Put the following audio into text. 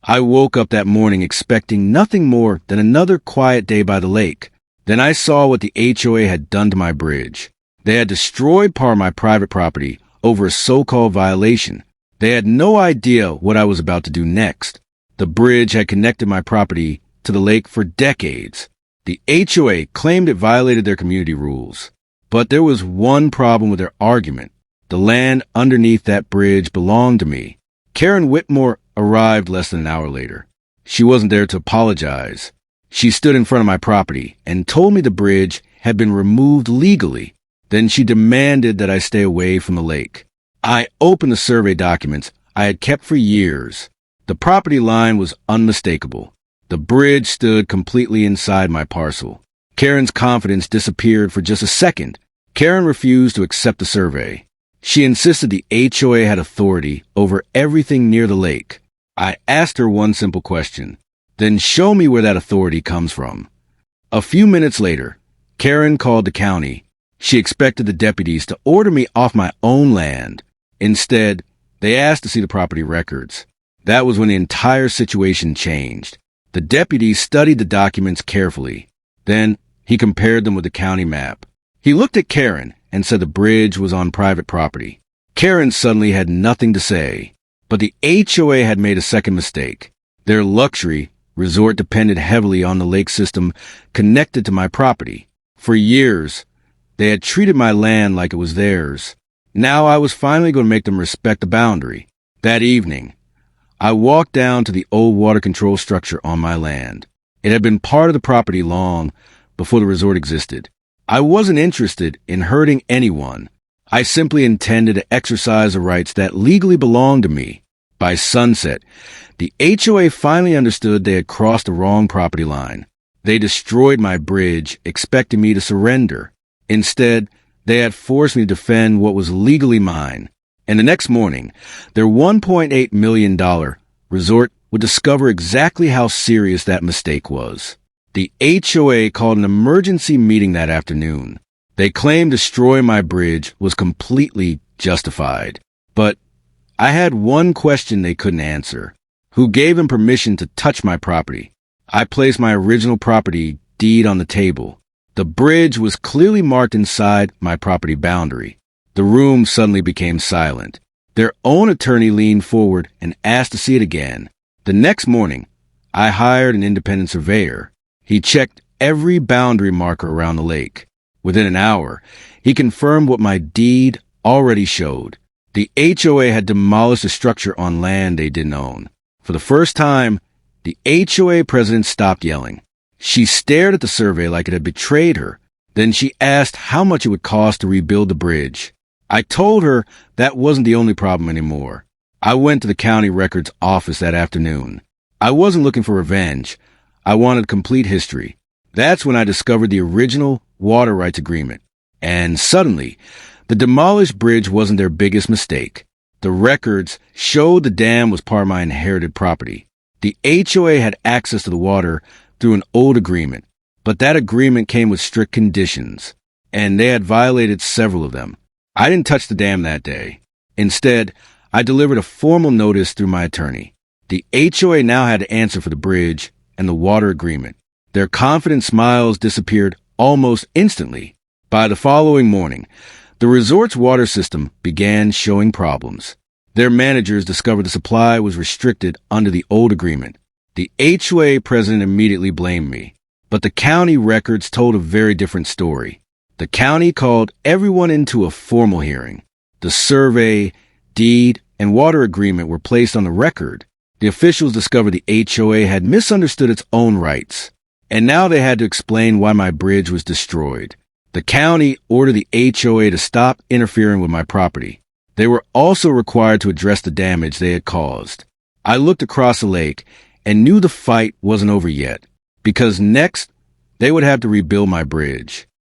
I woke up that morning expecting nothing more than another quiet day by the lake. Then I saw what the HOA had done to my bridge. They had destroyed part of my private property over a so-called violation. They had no idea what I was about to do next. The bridge had connected my property to the lake for decades. The HOA claimed it violated their community rules. But there was one problem with their argument. The land underneath that bridge belonged to me. Karen Whitmore arrived less than an hour later. She wasn't there to apologize. She stood in front of my property and told me the bridge had been removed legally. Then she demanded that I stay away from the lake. I opened the survey documents I had kept for years. The property line was unmistakable. The bridge stood completely inside my parcel. Karen's confidence disappeared for just a second. Karen refused to accept the survey. She insisted the HOA had authority over everything near the lake. I asked her one simple question. Then show me where that authority comes from. A few minutes later, Karen called the county. She expected the deputies to order me off my own land. Instead, they asked to see the property records. That was when the entire situation changed. The deputy studied the documents carefully. Then he compared them with the county map. He looked at Karen and said the bridge was on private property. Karen suddenly had nothing to say. But the HOA had made a second mistake. Their luxury resort depended heavily on the lake system connected to my property. For years, they had treated my land like it was theirs. Now I was finally going to make them respect the boundary. That evening, I walked down to the old water control structure on my land. It had been part of the property long before the resort existed. I wasn't interested in hurting anyone. I simply intended to exercise the rights that legally belonged to me. By sunset, the HOA finally understood they had crossed the wrong property line. They destroyed my bridge, expecting me to surrender. Instead, they had forced me to defend what was legally mine. And the next morning, their $1.8 million resort would discover exactly how serious that mistake was. The HOA called an emergency meeting that afternoon. They claimed destroying my bridge was completely justified. But I had one question they couldn't answer. Who gave them permission to touch my property? I placed my original property deed on the table. The bridge was clearly marked inside my property boundary. The room suddenly became silent. Their own attorney leaned forward and asked to see it again. The next morning, I hired an independent surveyor. He checked every boundary marker around the lake. Within an hour, he confirmed what my deed already showed. The HOA had demolished a structure on land they didn't own. For the first time, the HOA president stopped yelling. She stared at the survey like it had betrayed her. Then she asked how much it would cost to rebuild the bridge. I told her that wasn't the only problem anymore. I went to the county records office that afternoon. I wasn't looking for revenge. I wanted complete history. That's when I discovered the original water rights agreement. And suddenly, the demolished bridge wasn't their biggest mistake. The records showed the dam was part of my inherited property. The HOA had access to the water through an old agreement, but that agreement came with strict conditions, and they had violated several of them. I didn't touch the dam that day. Instead, I delivered a formal notice through my attorney. The HOA now had to answer for the bridge and the water agreement. Their confident smiles disappeared almost instantly. By the following morning, the resort's water system began showing problems. Their managers discovered the supply was restricted under the old agreement. The HOA president immediately blamed me, but the county records told a very different story. The county called everyone into a formal hearing. The survey, deed, and water agreement were placed on the record. The officials discovered the HOA had misunderstood its own rights, and now they had to explain why my bridge was destroyed. The county ordered the HOA to stop interfering with my property. They were also required to address the damage they had caused. I looked across the lake and knew the fight wasn't over yet, because next they would have to rebuild my bridge.